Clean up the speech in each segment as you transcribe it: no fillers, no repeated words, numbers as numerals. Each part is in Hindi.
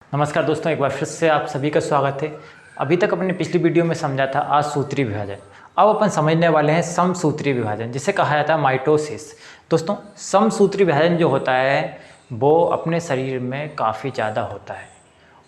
नमस्कार दोस्तों, एक बार फिर से आप सभी का स्वागत है। अभी तक अपने पिछली वीडियो में समझा था असूत्री विभाजन। अब अपन समझने वाले हैं समसूत्री विभाजन, जिसे कहा जाता है माइटोसिस। दोस्तों, समसूत्री विभाजन जो होता है वो अपने शरीर में काफ़ी ज़्यादा होता है,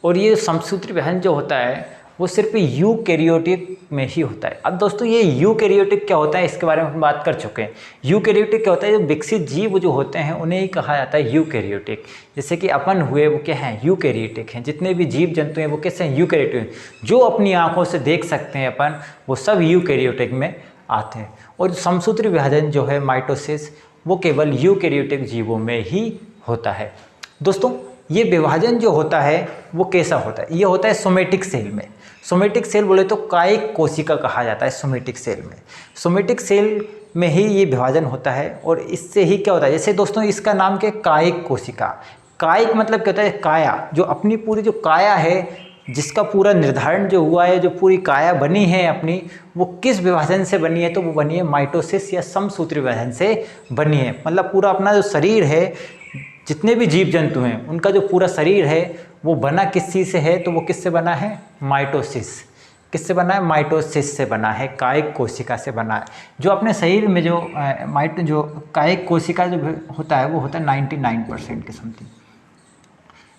और ये समसूत्री विभाजन जो होता है वो सिर्फ यूकैरियोटिक में ही होता है। अब दोस्तों, ये यूकैरियोटिक क्या होता है इसके बारे में हम बात कर चुके हैं। यूकैरियोटिक क्या होता है, जो विकसित जीव जो होते हैं उन्हें ही कहा जाता है यूकैरियोटिक। जैसे कि अपन हुए वो क्या हैं, यूकैरियोटिक हैं। जितने भी जीव जंतु हैं वो कैसे हैं, यूकैरियोटिक। जो अपनी आंखों से देख सकते हैं अपन, वो सब यूकैरियोटिक में आते हैं। और समसूत्री विभाजन जो है माइटोसिस, वो केवल यूकैरियोटिक जीवों में ही होता है। दोस्तों, ये विभाजन जो होता है वो कैसा होता है, ये होता है सोमेटिक सेल में। सोमेटिक सेल बोले तो कायिक कोशिका कहा जाता है। सोमेटिक सेल में, सोमेटिक सेल में ही ये विभाजन होता है, और इससे ही क्या होता है, जैसे दोस्तों इसका नाम क्या है, कायिक कोशिका। कायिक मतलब क्या होता है, काया। जो अपनी पूरी जो काया है, जिसका पूरा निर्धारण जो हुआ है, जो पूरी काया बनी है अपनी, वो किस विभाजन से बनी है, तो वो बनी है माइटोसिस या समसूत्री विभाजन से बनी है। मतलब पूरा अपना जो शरीर है, जितने भी जीव जंतु हैं उनका जो पूरा शरीर है वो बना किस चीज़ से है, तो वो किससे बना है, माइटोसिस। किससे बना है, माइटोसिस से बना है, कायिक कोशिका से बना है। जो अपने शरीर में जो जो कायिक कोशिका जो होता है वो होता है 99% के समथिंग।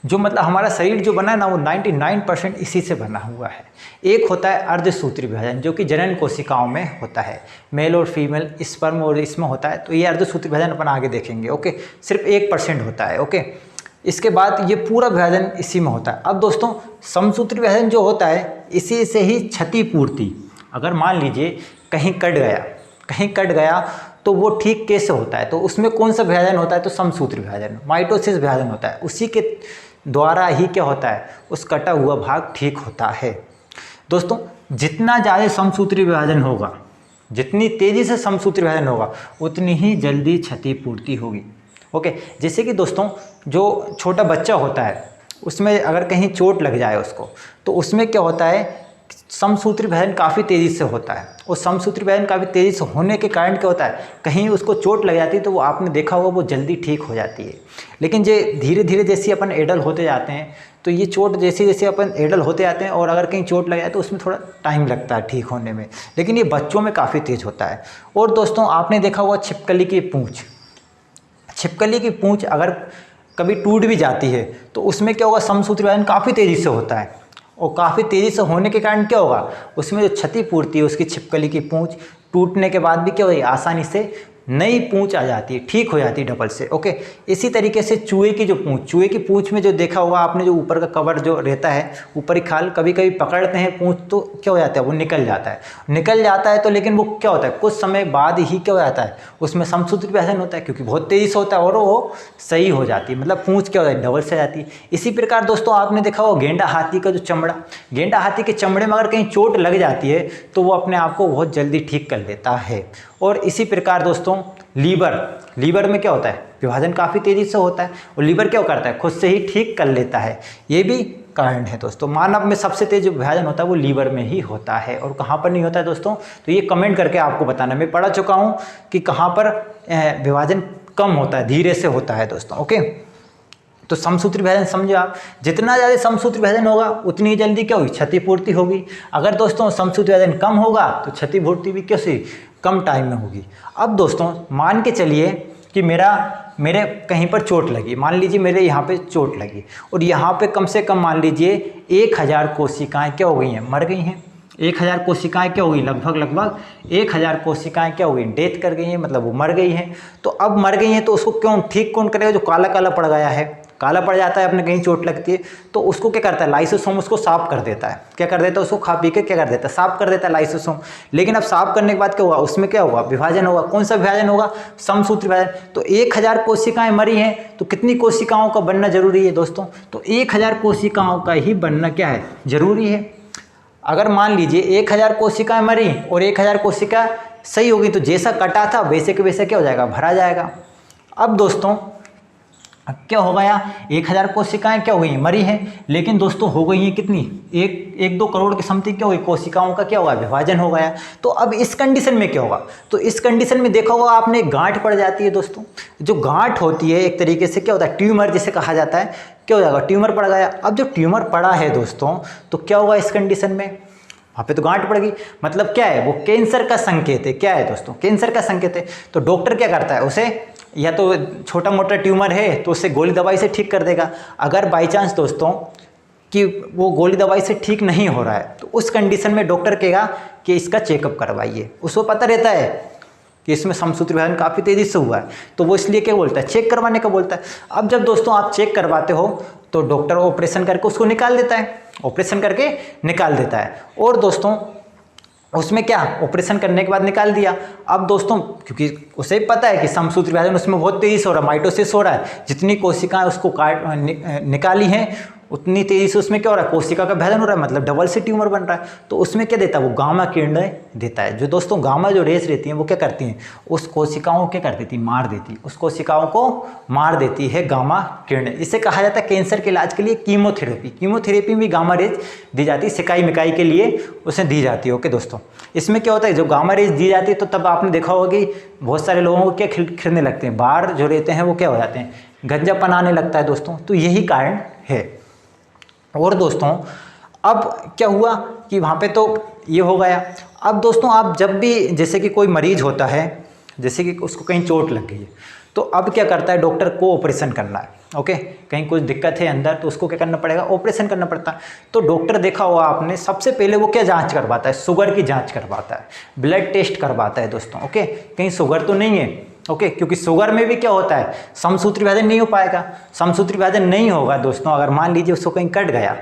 जो मतलब हमारा शरीर जो बना है ना, वो 99% इसी से बना हुआ है। एक होता है अर्धसूत्री विभाजन, जो कि जनन कोशिकाओं में होता है, मेल और फीमेल स्पर्म और इसमें होता है। तो ये अर्धसूत्री विभाजन अपन आगे देखेंगे। ओके, सिर्फ 1% होता है। ओके, इसके बाद ये पूरा विभाजन इसी में होता है। अब दोस्तों, समसूत्री विभाजन जो होता है, इसी से ही क्षतिपूर्ति। अगर मान लीजिए कहीं कट गया तो वो ठीक कैसे होता है, तो उसमें कौन सा विभाजन होता है, तो समसूत्री विभाजन, माइटोसिस विभाजन होता है। उसी के द्वारा ही क्या होता है, उस कटा हुआ भाग ठीक होता है। दोस्तों, जितना ज़्यादा समसूत्री विभाजन होगा, जितनी तेज़ी से समसूत्री विभाजन होगा, उतनी ही जल्दी क्षतिपूर्ति होगी। ओके, जैसे कि दोस्तों जो छोटा बच्चा होता है, उसमें अगर कहीं चोट लग जाए उसको, तो उसमें क्या होता है, समसूत्री विभाजन काफ़ी तेज़ी से होता है। और समसूत्री विभाजन काफ़ी तेज़ी से होने के कारण क्या होता है, कहीं उसको चोट लग जाती है तो वो आपने देखा होगा वो जल्दी ठीक हो जाती है। लेकिन धीरे धीरे जैसे अपन एडल होते जाते हैं, तो ये चोट जैसे जैसे अपन एडल होते जाते हैं, और अगर कहीं चोट लग जाए तो उसमें थोड़ा टाइम लगता है ठीक होने में। लेकिन ये बच्चों में काफ़ी तेज़ होता है। और दोस्तों, आपने देखा होगा छिपकली की पूँछ, छिपकली की पूँछ अगर कभी टूट भी जाती है तो उसमें क्या होगा, समसूत्री विभाजन काफ़ी तेज़ी से होता है। और काफ़ी तेज़ी से होने के कारण क्या होगा, उसमें जो क्षतिपूर्ति है, उसकी छिपकली की पूँछ टूटने के बाद भी क्या होगी, आसानी से नई पूँछ आ जाती है, ठीक हो जाती है डबल से। ओके, इसी तरीके से चूहे की जो पूँछ, चूहे की पूँछ में जो देखा होगा आपने, जो ऊपर का कवर जो रहता है, ऊपरी खाल, कभी कभी पकड़ते हैं पूँछ तो क्या हो जाता है, वो निकल जाता है। तो लेकिन वो क्या होता है, कुछ समय बाद ही क्या हो जाता है, उसमें समसूत्री विभाजन होता है, क्योंकि बहुत तेज़ी से होता है, और वो सही हो जाती है। मतलब पूँछ क्या होता है, डबल से जाती है। इसी प्रकार दोस्तों, आपने देखा होगा गेंडा हाथी का जो चमड़ा, गेंडा हाथी के चमड़े में अगर कहीं चोट लग जाती है तो वो अपने आप को बहुत जल्दी ठीक कर लेता है। और इसी प्रकार दोस्तों, लीवर में क्या होता है, विभाजन काफ़ी तेज़ी से होता है, और लीवर क्या करता है, खुद से ही ठीक कर लेता है। ये भी कारण है दोस्तों। मानव में सबसे तेज जो विभाजन होता है वो लीवर में ही होता है, और कहाँ पर नहीं होता है दोस्तों, तो ये कमेंट करके आपको बताना। मैं पढ़ा चुका हूँ कि कहाँ पर विभाजन कम होता है, धीरे से होता है दोस्तों। ओके, तो समसूत्री विभाजन समझो आप, जितना ज़्यादा समसूत्री विभाजन होगा उतनी ही जल्दी क्या होगी, क्षतिपूर्ति होगी। अगर दोस्तों समसूत्री विभाजन कम होगा तो क्षतिपूर्ति भी कैसे, कम टाइम में होगी। अब दोस्तों, मान के चलिए कि मेरे कहीं पर चोट लगी, मान लीजिए मेरे यहाँ पे चोट लगी, और यहाँ पे कम से कम मान लीजिए 1000 कोशिकाएँ क्या हो गई हैं, मर गई हैं। 1000 कोशिकाएँ क्या हो गई, लगभग 1000 कोशिकाएँ क्या हो गई, डेथ कर गई हैं, मतलब वो मर गई हैं। तो अब मर गई हैं तो उसको क्यों ठीक कौन करेगा, जो काला काला पड़ गया है, काला पड़ जाता है अपने कहीं चोट लगती है, तो उसको क्या करता है, लाइसोसोम उसको साफ कर देता है। क्या कर देता है, उसको खा पी के क्या कर देता है, साफ कर देता है लाइसोसोम। लेकिन अब साफ करने के बाद क्या होगा, उसमें क्या होगा, विभाजन होगा। कौन सा विभाजन होगा, समसूत्री विभाजन। तो 1000 कोशिकाएं मरी हैं, तो कितनी कोशिकाओं का बनना जरूरी है दोस्तों, तो 1000 कोशिकाओं का ही बनना क्या है, जरूरी है। अगर मान लीजिए 1000 कोशिकाएं मरी और 1000 कोशिका सही होगी, तो जैसा कटा था वैसे के वैसे क्या हो जाएगा, भरा जाएगा। अब दोस्तों अब क्या हो गया, 1000 कोशिकाएं क्या हो गई, मरी हैं, लेकिन दोस्तों हो गई हैं कितनी, 1-2 करोड़ की समथिंग क्या हो गई, कोशिकाओं का क्या होगा, विभाजन हो गया। तो अब इस कंडीशन में क्या होगा, तो इस कंडीशन में देखा होगा आपने, गांठ पड़ जाती है दोस्तों। जो गांठ होती है एक तरीके से क्या होता है, ट्यूमर जिसे कहा जाता है, क्या हो जाएगा, ट्यूमर पड़ गया। अब जो ट्यूमर पड़ा है दोस्तों, तो क्या होगा इस कंडीशन में, वहाँ पे तो गांठ पड़ गई, मतलब क्या है, वो कैंसर का संकेत है। क्या है दोस्तों, कैंसर का संकेत है। तो डॉक्टर क्या करता है, उसे या तो छोटा मोटा ट्यूमर है तो उसे गोली दवाई से ठीक कर देगा। अगर बाई चांस दोस्तों कि वो गोली दवाई से ठीक नहीं हो रहा है, तो उस कंडीशन में डॉक्टर कहेगा कि इसका चेकअप करवाइए। उसको पता रहता है कि इसमें समसूत्री विभाजन काफ़ी तेज़ी से हुआ है, तो वो इसलिए क्या बोलता है, चेक करवाने का बोलता है। अब जब दोस्तों आप चेक करवाते हो तो डॉक्टर ऑपरेशन करके उसको निकाल देता है, ऑपरेशन करके निकाल देता है। और दोस्तों उसमें क्या, ऑपरेशन करने के बाद निकाल दिया। अब दोस्तों क्योंकि उसे पता है कि समसूत्री विभाजन उसमें बहुत तेज़ी से हो रहा है, माइटोसिस हो रहा है, जितनी कोशिकाएं उसको निकाली हैं उतनी तेज़ी से उसमें क्या हो रहा है, कोशिका का विभाजन हो रहा है, मतलब डबल से ट्यूमर बन रहा है। तो उसमें क्या देता है, वो गामा किरणें देता है। जो दोस्तों गामा जो रेस रहती हैं वो क्या करती हैं, उस कोशिकाओं को क्या कर देती, मार देती, उस कोशिकाओं को मार देती है गामा किरणें। इसे कहा जाता है कैंसर के इलाज के लिए कीमोथेरेपी। कीमोथेरेपी में गामा रेज दी जाती है, सिकाई मिकाई के लिए उसे दी जाती है। ओके दोस्तों, इसमें क्या होता है, जो गामा रेज दी जाती है तो तब आपने देखा होगा कि बहुत सारे लोगों को क्या खिलने लगते हैं, बाहर जो रहते हैं वो क्या हो जाते हैं, गंजापन आने लगता है दोस्तों। तो यही कारण है। और दोस्तों अब क्या हुआ कि वहाँ पे तो ये हो गया। अब दोस्तों आप जब भी जैसे कि कोई मरीज होता है, जैसे कि उसको कहीं चोट लग गई है, तो अब क्या करता है, डॉक्टर को ऑपरेशन करना है। ओके, कहीं कुछ दिक्कत है अंदर तो उसको क्या करना पड़ेगा, ऑपरेशन करना पड़ता है। तो डॉक्टर देखा होगा आपने, सबसे पहले वो क्या जांच करवाता है, शुगर की जांच करवाता है, ब्लड टेस्ट करवाता है दोस्तों। ओके, कहीं शुगर तो नहीं है। ओके, क्योंकि शुगर में भी क्या होता है, समसूत्री विभाजन नहीं हो पाएगा। समसूत्री विभाजन नहीं होगा दोस्तों, अगर मान लीजिए उसको कहीं कट गया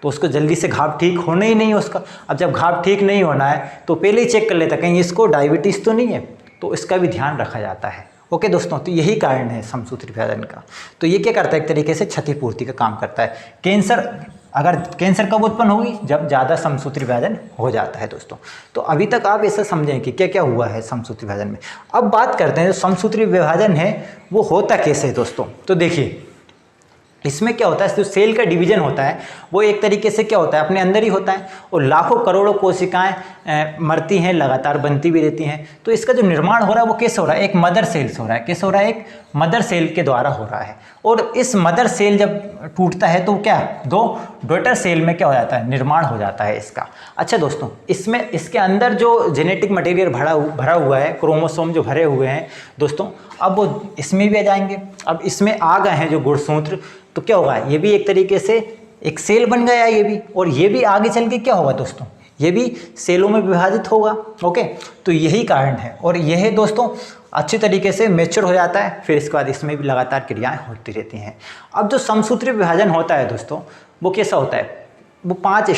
तो उसको जल्दी से घाव ठीक होना ही नहीं है उसका। अब जब घाव ठीक नहीं होना है तो पहले ही चेक कर लेता कहीं इसको डायबिटीज़ तो नहीं है, तो इसका भी ध्यान रखा जाता है। ओके दोस्तों, तो यही कारण है समसूत्री विभाजन का। तो ये क्या करता है, एक तरीके से क्षतिपूर्ति का काम करता है। कैंसर कब उत्पन्न होगी, जब ज़्यादा समसूत्री विभाजन हो जाता है दोस्तों। तो अभी तक आप ऐसा समझें कि क्या क्या हुआ है समसूत्री विभाजन में। अब बात करते हैं जो समसूत्री विभाजन है वो होता कैसे है दोस्तों। तो देखिए इसमें क्या होता है, जो सेल का डिवीजन होता है वो एक तरीके से क्या होता है, अपने अंदर ही होता है, और लाखों करोड़ों कोशिकाएं मरती हैं, लगातार बनती भी रहती हैं। तो इसका जो निर्माण हो रहा है वो कैसे हो रहा है, एक मदर सेल से हो रहा है। कैसे हो रहा है, एक मदर सेल के द्वारा हो रहा है। और इस मदर सेल जब टूटता है तो क्या, दो डॉटर सेल में क्या हो जाता है, निर्माण हो जाता है इसका। अच्छा दोस्तों, इसमें इसके अंदर जो जेनेटिक मटेरियल भरा हुआ है, क्रोमोसोम जो भरे हुए हैं दोस्तों, अब वो इसमें भी आ जाएंगे। अब इसमें आ गए हैं जो गुणसूत्र, तो क्या होगा, ये भी एक तरीके से एक सेल बन गया ये भी, और ये भी आगे चल के क्या होगा दोस्तों, ये भी सेलों में विभाजित होगा। ओके, तो यही कारण है। और यह दोस्तों अच्छी तरीके से मैच्योर हो जाता है, फिर इसके बाद इसमें भी लगातार क्रियाएं होती रहती हैं। अब जो समसूत्री विभाजन होता है दोस्तों, वो कैसा होता है, वो 5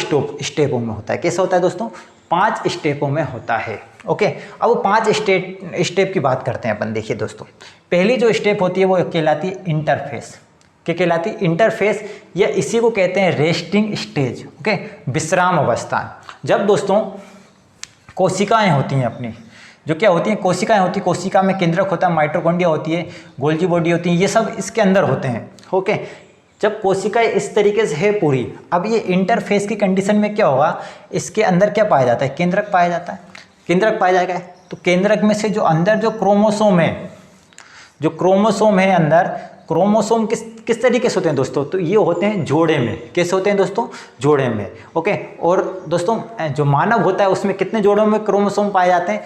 स्टेपों में होता है। कैसा होता है दोस्तों, 5 स्टेपों में होता है। ओके, अब वो 5 स्टेप की बात करते हैं अपन। देखिए दोस्तों, पहली जो स्टेप होती है वो कहलाती है इंटरफेस। क्या कहलाती है, इंटरफेस, या इसी को कहते हैं रेस्टिंग स्टेज। ओके, विश्राम अवस्था। जब दोस्तों कोशिकाएं होती हैं अपनी, जो क्या होती हैं, कोशिकाएं होती हैं, कोशिका में केंद्रक होता है, माइटोकॉन्ड्रिया होती है, गोल्जी बॉडी होती है, ये सब इसके अंदर होते हैं। ओके, जब कोशिकाएं इस तरीके से है पूरी, अब ये इंटरफेस की कंडीशन में क्या होगा, इसके अंदर क्या पाया जाता है, केंद्रक पाया जाता है। केंद्रक पाया जाएगा, तो केंद्रक में से जो अंदर जो क्रोमोसोम है, जो क्रोमोसोम है अंदर, क्रोमोसोम किस तरीके से होते हैं दोस्तों, तो ये होते हैं जोड़े में। कैसे होते हैं दोस्तों, जोड़े में। ओके, और दोस्तों जो मानव होता है उसमें कितने जोड़ों में क्रोमोसोम पाए जाते हैं,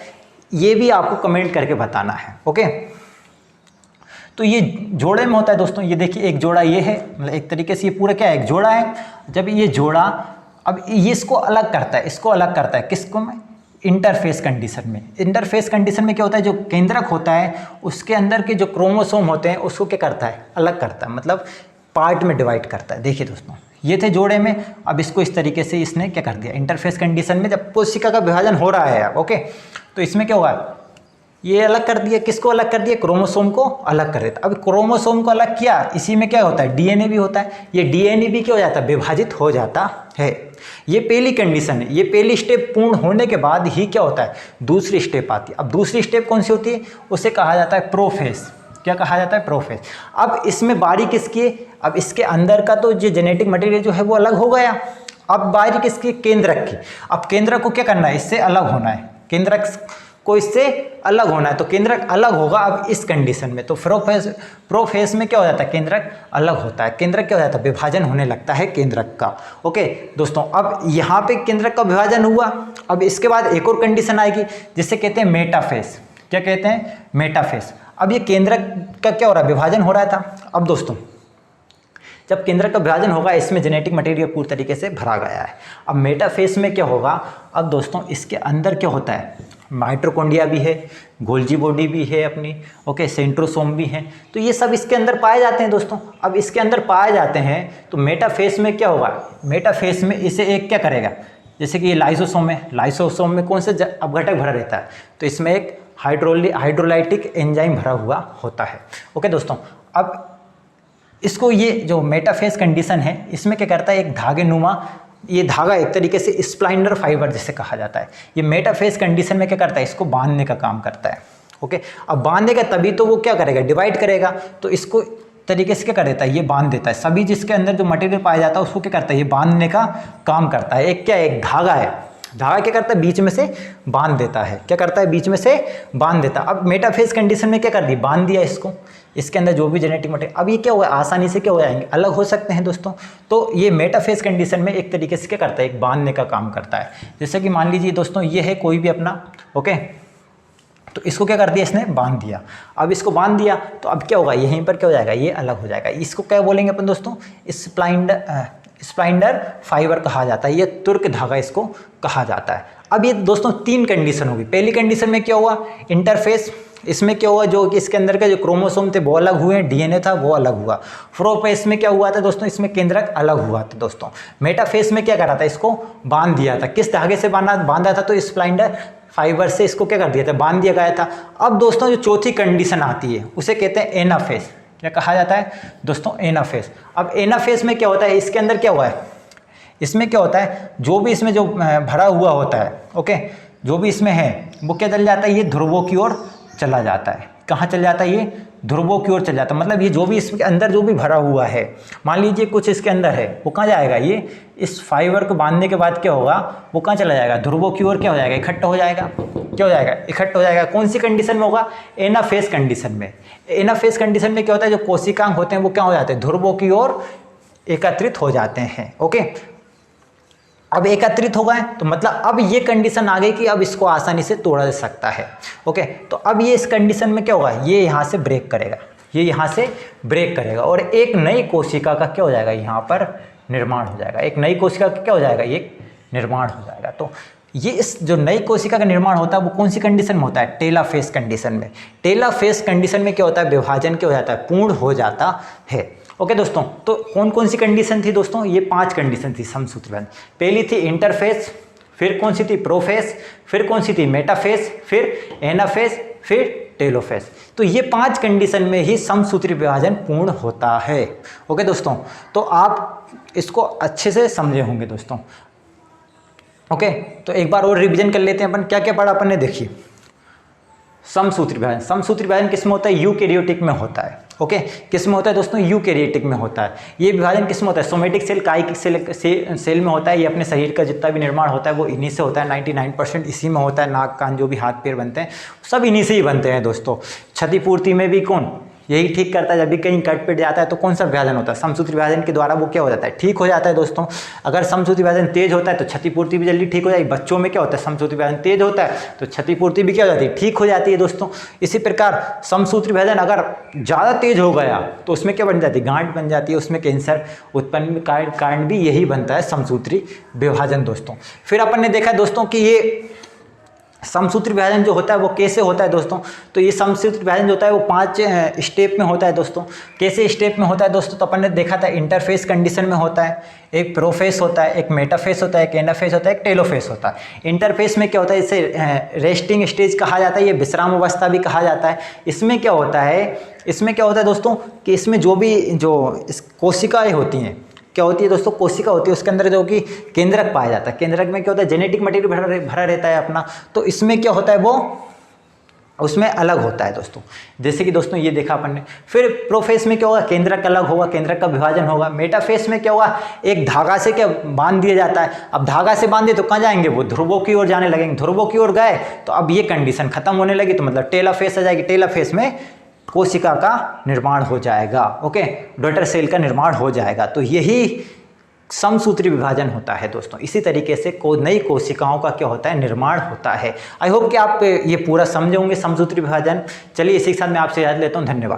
ये भी आपको कमेंट करके बताना है। ओके, तो ये जोड़े में होता है दोस्तों। ये देखिए एक जोड़ा ये है, मतलब एक तरीके से ये पूरा क्या है, एक जोड़ा है। जब ये जोड़ा, अब ये इसको अलग करता है, इसको अलग करता है किसको में, इंटरफेस कंडीशन में। इंटरफेस कंडीशन में क्या होता है, जो केंद्रक होता है उसके अंदर के जो क्रोमोसोम होते हैं उसको क्या करता है, अलग करता है, मतलब पार्ट में डिवाइड करता है। देखिए दोस्तों, ये थे जोड़े में, अब इसको इस तरीके से इसने क्या कर दिया, इंटरफेस कंडीशन में जब कोशिका का विभाजन हो रहा है। ओके, तो इसमें क्या होगा, ये अलग कर दिया, किसको अलग कर दिया, क्रोमोसोम को अलग कर देता। अब क्रोमोसोम को अलग किया, इसी में क्या होता है, डीएनए भी होता है। ये डीएनए भी क्या हो जाता है, विभाजित हो जाता है। ये पहली कंडीशन है। ये पहली स्टेप पूर्ण होने के बाद ही क्या होता है, दूसरी स्टेप आती है। अब दूसरी स्टेप कौन सी होती है, उसे कहा जाता है प्रोफेस। क्या कहा जाता है, प्रोफेस। अब इसमें बारी किसकी है, अब इसके अंदर का तो जो जेनेटिक मटेरियल जो है वो अलग हो गया। अब बारी किसकी, केंद्रक की। अब केंद्रक को क्या करना है, इससे अलग होना है। केंद्रक को इससे अलग होना है, तो केंद्रक अलग होगा। अब इस कंडीशन में तो प्रोफेस में क्या हो जाता है, केंद्रक अलग होता है। केंद्रक क्या हो जाता है, विभाजन होने लगता है केंद्रक का। ओके दोस्तों, अब यहाँ पे केंद्रक का विभाजन हुआ। अब इसके बाद एक और कंडीशन आएगी जिसे कहते हैं मेटाफेस। क्या कहते हैं, मेटाफेस। अब ये केंद्रक का क्या हो रहा है, विभाजन हो रहा था। अब दोस्तों जब केंद्रक का विभाजन होगा, इसमें जेनेटिक मटेरियल पूरी तरीके से भरा गया है। अब मेटाफेस में क्या होगा, अब दोस्तों इसके अंदर क्या होता है, माइटोकॉन्ड्रिया भी है, गोल्जी बॉडी भी है अपनी, ओके, सेंट्रोसोम भी है, तो ये सब इसके अंदर पाए जाते हैं दोस्तों। अब इसके अंदर पाए जाते हैं तो मेटाफेस में क्या होगा, मेटाफेस में इसे एक क्या करेगा, जैसे कि ये लाइसोसोम है, लाइसोसोम में कौन से अपघटक भरा रहता है, तो इसमें एक हाइड्रोलाइटिक एंजाइम भरा हुआ होता है। ओके दोस्तों, अब इसको ये जो मेटाफेस कंडीशन है, इसमें क्या करता है, एक धागे नुमा, ये धागा एक तरीके से स्प्लाइनर फाइबर जिसे कहा जाता है, ये मेटाफेस कंडीशन में क्या करता है, इसको बांधने का काम करता है। ओके, अब बांधेगा तभी तो वो क्या करेगा, डिवाइड करेगा, तो इसको तरीके से क्या कर देता है, ये बांध देता है। सभी जिसके अंदर जो मटेरियल पाया जाता है उसको क्या करता है, ये बांधने का काम करता है। एक क्या है, एक धागा है, धागा क्या करता है, बीच में से बांध देता है। क्या करता है, बीच में से बांध देता है। अब मेटाफेस कंडीशन में क्या कर दिया, बांध दिया इसको, इसके अंदर जो भी जेनेटिक मटेरियल, अब ये क्या हुआ, आसानी से क्या हो जाएंगे, अलग हो सकते हैं दोस्तों। तो ये मेटाफेस कंडीशन में एक तरीके से क्या करता है, एक बांधने का काम करता है। जैसे कि मान लीजिए दोस्तों ये है कोई भी अपना, ओके, तो इसको क्या कर दिया, इसने बांध दिया। अब इसको बांध दिया तो अब क्या होगा, यहीं पर क्या हो जाएगा, ये अलग हो जाएगा। इसको क्या बोलेंगे अपन दोस्तों, स्प्लाइंडर फाइबर कहा जाता है, ये तुर्क धागा इसको कहा जाता है। अब ये दोस्तों तीन कंडीशन होगी। पहली कंडीशन में क्या हुआ, इंटरफेस, इसमें क्या हुआ, जो कि इसके अंदर के जो क्रोमोसोम थे वो अलग हुए, डीएनए था वो अलग हुआ। प्रोफेस में क्या हुआ था दोस्तों, इसमें केंद्रक अलग हुआ था दोस्तों। मेटाफेस में क्या करा था, इसको बांध दिया था। किस धागे से बांधा था, तो स्प्लाइंडर फाइबर से इसको क्या कर दिया था, बांध दिया गया था। अब दोस्तों जो चौथी कंडीशन आती है उसे कहते हैं एनाफेस। क्या कहा जाता है दोस्तों, एनाफेस। अब एनाफेस में क्या होता है, इसके अंदर क्या हुआ है, इसमें क्या होता है, जो भी इसमें जो भरा हुआ होता है, ओके, जो भी इसमें है वो क्या चल जाता है, ये ध्रुवों की ओर चला जाता है। कहाँ चल जाता है, ये ध्रुवों की ओर चल जाता है। मतलब ये जो भी इसके अंदर जो भी भरा हुआ है, मान लीजिए कुछ इसके अंदर है, वो कहाँ जाएगा, ये इस फाइबर को बांधने के बाद क्या होगा, वो कहाँ चला जाएगा, ध्रुवों की ओर क्या हो जाएगा, इकट्ठा हो जाएगा। क्या हो जाएगा, इकट्ठा हो जाएगा। कौन सी कंडीशन में होगा, एनाफेस कंडीशन में। एनाफेस कंडीशन में क्या होता है, जो कोशिकांग होते हैं वो क्या हो जाते हैं, ध्रुवों की ओर एकत्रित हो जाते हैं। ओके, अब एकत्रित हो गए तो मतलब अब ये कंडीशन आ गई कि अब इसको आसानी से तोड़ा जा सकता है। ओके, तो अब ये इस कंडीशन में क्या होगा, ये यहाँ से ब्रेक करेगा, ये यहाँ से ब्रेक करेगा और एक नई कोशिका का क्या हो जाएगा, यहाँ पर निर्माण हो जाएगा। एक नई कोशिका का क्या हो जाएगा, ये निर्माण हो जाएगा। तो ये इस जो नई कोशिका का निर्माण होता है वो कौन सी कंडीशन में होता है, टेलाफेस कंडीशन में। टेलाफेस कंडीशन में क्या होता है, विभाजन क्या हो जाता है, पूर्ण हो जाता है। ओके दोस्तों, तो कौन कौन सी कंडीशन थी दोस्तों, ये 5 कंडीशन थी समसूत्री विभाजन। पहली थी इंटरफेस, फिर कौन सी थी, प्रोफेस, फिर कौन सी थी, मेटाफेस, फिर एनाफेस, फिर टेलोफेस। तो ये 5 कंडीशन में ही समसूत्री विभाजन पूर्ण होता है। ओके दोस्तों, तो आप इसको अच्छे से समझे होंगे दोस्तों। ओके, तो एक बार और रिवीजन कर लेते हैं अपन, क्या क्या पढ़ा अपन ने, देखिए। समसूत्री विभाजन, समसूत्री विभाजन किस में होता है, यूकैरियोटिक में होता है। ओके, किस में होता है दोस्तों, यूकैरियोटिक में होता है। ये विभाजन किस में होता है, सोमेटिक सेल, कायिक सेल में होता है। ये अपने शरीर का जितना भी निर्माण होता है वो इन्हीं से होता है, 99% इसी में होता है। नाक कान जो भी हाथ पैर बनते हैं सब इन्हीं से ही बनते हैं दोस्तों। क्षतिपूर्ति में भी कौन यही ठीक करता है, जब भी कहीं कट पिट जाता है तो कौन सा विभाजन होता है, समसूत्री विभाजन के द्वारा वो क्या हो जाता है, ठीक हो जाता है दोस्तों। अगर समसूत्री विभाजन तेज होता है तो क्षतिपूर्ति भी जल्दी ठीक हो जाएगी। बच्चों में क्या होता है, समसूत्री विभाजन तेज होता है तो क्षतिपूर्ति भी क्या हो जाती है, ठीक हो जाती है दोस्तों। इसी प्रकार समसूत्री विभाजन अगर ज़्यादा तेज हो गया तो उसमें क्या बन जाती है, गांठ बन जाती है, उसमें कैंसर उत्पन्न कारण भी यही बनता है, समसूत्री विभाजन दोस्तों। फिर अपन ने देखा दोस्तों कि ये समसूत्री विभाजन जो होता है वो कैसे होता है दोस्तों, तो ये समसूत्री विभाजन जो होता है वो 5 स्टेप में होता है दोस्तों। कैसे स्टेप में होता है दोस्तों, तो अपन ने देखा था इंटरफेस कंडीशन में होता है, एक प्रोफेस होता है, एक मेटाफेस होता है, एक एनाफेस होता है, एक टेलोफेस होता है। इंटरफेस में क्या होता है, इसे रेस्टिंग स्टेज कहा जाता है, ये विश्राम अवस्था भी कहा जाता है। इसमें क्या होता है, इसमें क्या होता है दोस्तों कि इसमें जो भी कोशिकाएँ होती हैं, क्या होती है दोस्तों, कोशिका होती है, उसके अंदर जो कि केंद्रक पाया जाता है। केंद्रक में क्या होता है, जेनेटिक मटेरियल भरा रहता है अपना। तो इसमें क्या होता है, वो उसमें अलग होता है दोस्तों। जैसे कि दोस्तों ये देखा अपन ने। फिर प्रोफेस में क्या होगा, केंद्रक अलग होगा, केंद्रक का विभाजन होगा। मेटाफेस में क्या होगा, एक धागा से क्या बांध दिया जाता है। अब धागा से बांधे तो कहाँ जाएंगे, वो ध्रुवों की ओर जाने लगेंगे। ध्रुवों की ओर गए तो अब ये कंडीशन खत्म होने लगी, तो मतलब टेलोफेस आ जाएगी। टेलोफेस में कोशिका का निर्माण हो जाएगा, ओके, डॉटर सेल का निर्माण हो जाएगा। तो यही समसूत्री विभाजन होता है दोस्तों। इसी तरीके से नई कोशिकाओं का क्या होता है, निर्माण होता है। आई होप कि आप ये पूरा समझे होंगे समसूत्री विभाजन। चलिए इसी के साथ मैं आपसे इजाज़त लेता हूँ। धन्यवाद।